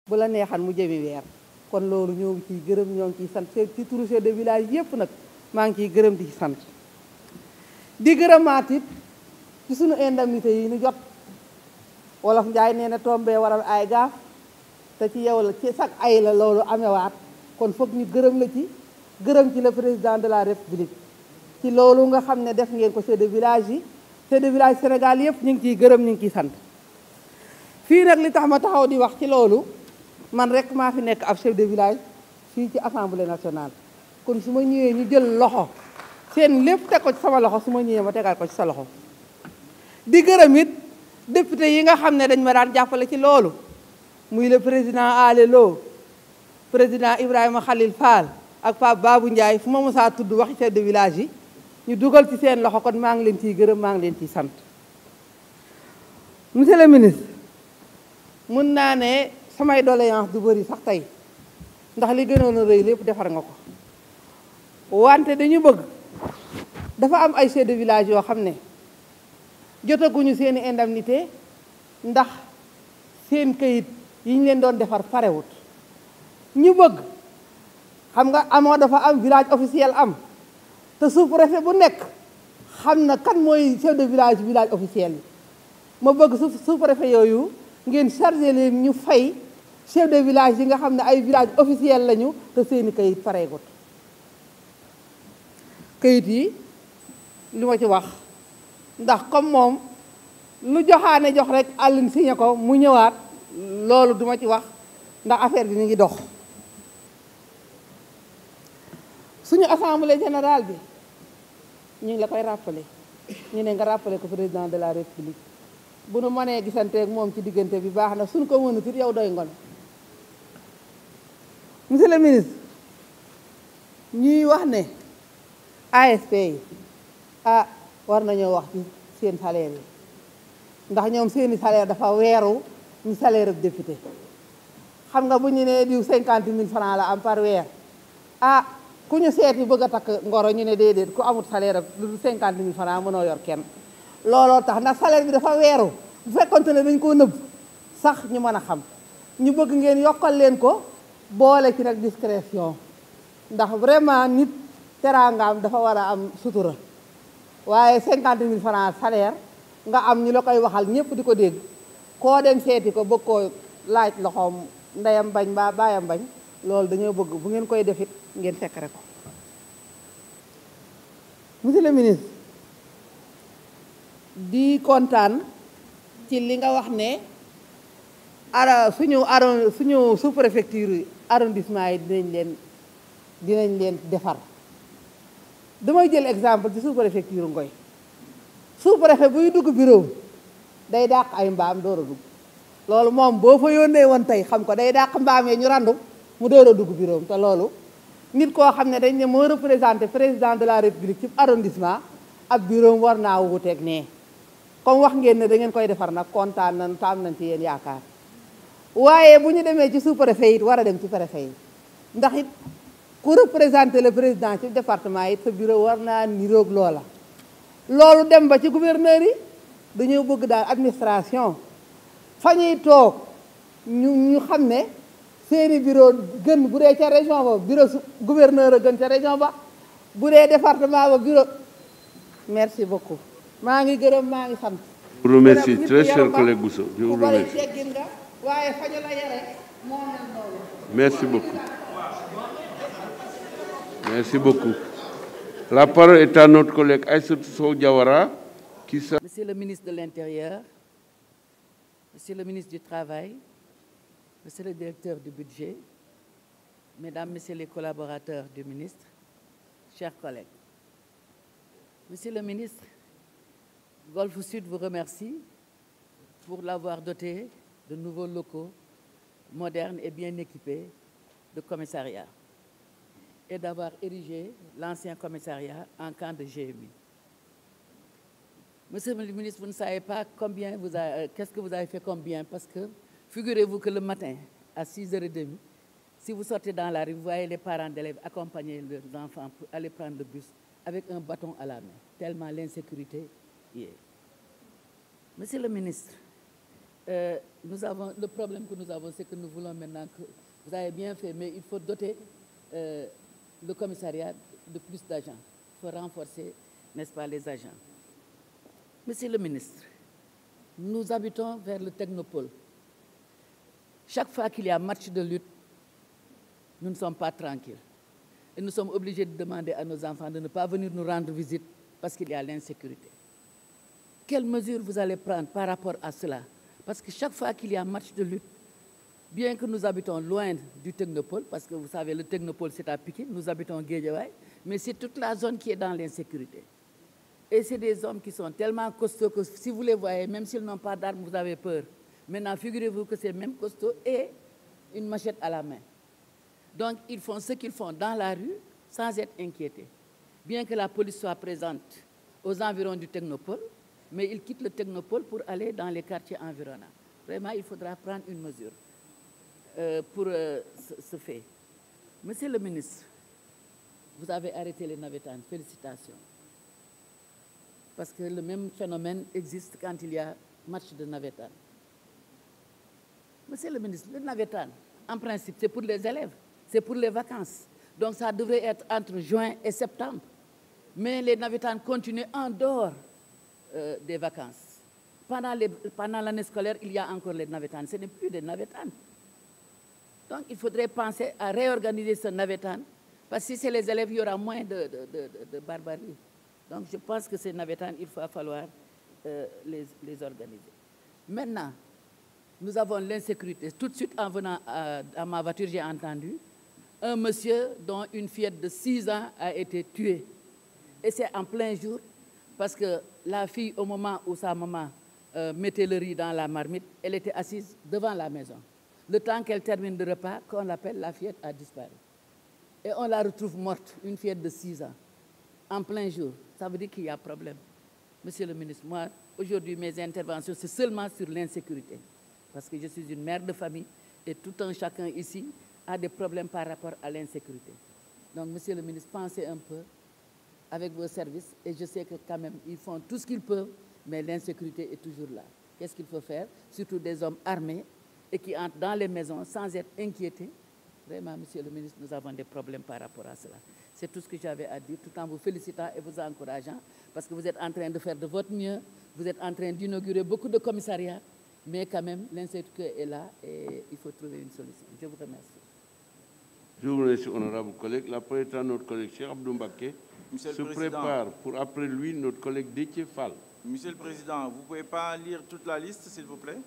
bu la neexan mu jëmi weer kon loolu ñoo ngi ciy gërëm ñoo ngi ciy sant ci turu chef de village yépp nag maa ngi ciy gërëm di ci sant di gërëmaat it ci sunu indemnité yi ñu jot wolof Njaay nee na tombee waral ay gaaf te ci yow la ci sax ay la loolu amewaat kon foog ñu gërëm la ci gërëm ci le président de la république ci loolu nga xam ne def ngeen ko chef de village yi chef de village Sénégal yépp ñu ngi ciy gërëm ñu ngi ciy sant fii nag li tax ma taxaw di wax ci loolu man rek maa fi nekk ab chef de village fii ci assemblée nationale kon su ma ñëwee ñu jël loxo seen lépp teg ko ci sama loxo su ma ñëwee ma tegal ko ci sa loxo di gërëm it député yi nga xam ne dañ ma daan jàppale ci loolu muy le président Ale Lo président Ibrahima Khalil Fall ak Pape Babou Ndiaye fu ma mosaa tudd waxi chef de village yi ñu dugal ci seen loxo kon maa ngi leen ciy gërëm maa ngi leen ciy sant monsieur le ministre mën naa ne samay doléance du bëri sax tey ndax li gënoon a rëy lépp defar nga ko wante dañu bëgg dafa am ay chef de village yoo xam ne jotaguñu seeni indemnité ndax seen kayit yi ñu leen doon defar parewut ñu bëgg xam nga amoo dafa am village officiel am te sous-préfet bu nekk xam na kan mooy chef de village village officiel yi ma bëgg sous-préfet yooyu ngeen chargé leen ñu fay chef de village yi nga xam ne ay village officiel lañu te seeni kayit pareegut kayit yi li ma ci wax ndax comme moom lu joxaane jox rek àllin signé ko mu ñëwaat loolu duma ci wax ndax affaire bi mi ngi dox suñu assemblée générale bi ñu ngi la koy rappelé ñu ne nga rappelé ko président de la république bu nu mënee gisanteeg moom ci diggante bi baax na suñu ko mënut it yow doy ngon monsieur le ministre ñuy wax ne ASP yi war nañoo wax ci seen salaire yi ndax ñoom seeni salaire dafa weeru ñu salaire ab député xam nga bu ñu nee diw 50 000 francs la am par weer ku ñu seeti bëgg a takk ngoro ñu ne déedéet ku amut salaire lu 50 000 francs mënoo yor kenn looloo tax ndax salaire bi dafa weeru bu fekkonte ne dañ koo nëbb sax ñu mën a xam ñu bëgg ngeen yokkal leen ko boole ci nag discrétion ndax vraiment nit teraangaam dafa war a am sutura waaye 50 000 francs salaire nga am ñu la koy waxal ñëpp di ko dégg koo dem seeti ko bëgg koo laaj loxoom ndeyam bañ mbaa baayam bañ loolu dañoo bëgg bu ngeen koy defit ngeen secret ko monsieur le ministre di kontaan ci li nga wax ne suñu sous-préfecture arrondissement yi dinañ leen defar damay jël exemple ci sous-préfecture Ngoy sous-préfet buy dugg bureau day dàq ay mbaam door a dugg loolu moom boo fa yónnee woon tey xam ko day dàq mbaam yi ñu randu mu door a dugg bureau te loolu nit koo xam ne dañ ne moo représenté président de la république ci arrondissement ab bureau war naa wuteeg nee comme wax ngeen ne da ngeen koy defar nag kontaan nañ te am nañ ci yéen yaakaar waaye bu ñu demee ci sous-préfet it war a dem ci préfet yi ndax it ku représenté le président ci département it sa bureau war naa niroog loola loolu dem ba ci gouverneur yi dañoo bëgg daal administration fa ñuy toog ñu xam ne seeni bureau gën bu dee ca région ba bureau gouverneur a gën ca région ba bu dee département ba bureau merci beaucoup maa ngi gërëm maa ngi sant. Je vous remercie très cher collègue Bousso. Je vous remercie. waaye fa ñu la yare moo mel noonu. Merci beaucoup. Merci beaucoup. La parole est à notre collègue Aïssatou Sow Diawara qui sera... Monsieur le ministre de l'Intérieur, Monsieur le ministre du Travail, Monsieur le directeur du budget, Mesdames, Messieurs les collaborateurs du ministre, chers collègues. Monsieur le ministre, Golfe Sud vous remercie pour l'avoir doté de nouveaux locaux modernes et bien équipés de commissariat et d'avoir érigé l'ancien commissariat en camp de GMI. Monsieur le ministre, vous ne savez pas qu'est-ce que vous avez fait combien, parce que figurez-vous que le matin, à 6h30, si vous sortez dans la rue, vous voyez les parents d'élèves accompagner leurs enfants pour aller prendre le bus avec un bâton à la main, tellement l'insécurité y est. Monsieur le ministre, le problème que nous avons, c'est que nous voulons maintenant que, vous avez bien fait, mais il faut doter le commissariat de plus d'agents. Il faut renforcer, n'est-ce pas, les agents. Monsieur le ministre, nous habitons vers le technopole. Chaque fois qu'il y a match de lutte, nous ne sommes pas tranquilles. Et nous sommes obligés de demander à nos enfants de ne pas venir nous rendre visite parce qu'il y a l'insécurité. Quelles mesures vous allez prendre par rapport à cela? Parce que chaque fois qu'il y a match de lutte, bien que nous habitons loin du technopole, parce que vous savez, le technopole c'est à Pikine, nous habitons Guédiawaye, mais c'est toute la zone qui est dans l'insécurité. Et c'est des hommes qui sont tellement costauds que si vous les voyez, même s'ils n'ont pas d'armes, vous avez peur. Maintenant, figurez-vous que c'est même costaud et une machette à la main. Donc, ils font ce qu'ils font dans la rue sans être inquiétés. Bien que la police soit présente aux environs du technopole, mais ils quittent le technopole pour aller dans les quartiers environnants. Vraiment, il faudra prendre une mesure pour ce fait. Monsieur le ministre, vous avez arrêté les navétanes. Félicitations. Parce que le même phénomène existe quand il y a match de navétane. Monsieur le ministre, le navétane, en principe, c'est pour les élèves, c'est pour les vacances. Donc ça devrait être entre juin et septembre. Mais les navétanes continuent en dehors des vacances. Pendant l'année scolaire, il y a encore les navétanes. Ce n'est plus des navétanes. Donc il faudrait penser à réorganiser ce navétane. Parce que si c'est les élèves, il y aura moins de barbarie. Donc je pense que ces navétanes, il va falloir les organiser. Maintenant, nous avons l'insécurité. Tout de suite, en venant à ma voiture, j'ai entendu un monsieur dont une fillette de 6 ans a été tuée. Et c'est en plein jour, parce que la fille, au moment où sa maman mettait le riz dans la marmite, elle était assise devant la maison. Le temps qu'elle termine le repas, qu'on l'appelle, la fillette a disparu. Et on la retrouve morte, une fillette de 6 ans, en plein jour. Ça veut dire qu'il y a problème. Monsieur le ministre, moi, aujourd'hui, mes interventions, c'est seulement sur l'insécurité. Parce que je suis une mère de famille et tout un chacun ici a des problèmes par rapport à l'insécurité. Donc, monsieur le ministre, pensez un peu avec vos services et je sais que quand même, ils font tout ce qu'ils peuvent, mais l'insécurité est toujours là. Qu'est-ce qu'il faut faire? Surtout des hommes armés et qui entrent dans les maisons sans être inquiétés. Vraiment, monsieur le ministre, nous avons des problèmes par rapport à cela. C'est tout ce que j'avais à dire, tout en vous félicitant et vous encourageant, parce que vous êtes en train de faire de votre mieux, vous êtes en train d'inaugurer beaucoup de commissariats, mais quand même, l'insécurité est là et il faut trouver une solution. Je vous remercie. Je vous remercie, honorable collègue. La parole est à notre collègue Cheikh Abdou Mbacké. Se prépare pour après lui notre collègue Déthié Fall. Monsieur le Président, vous ne pouvez pas lire toute la liste, s'il vous plaît?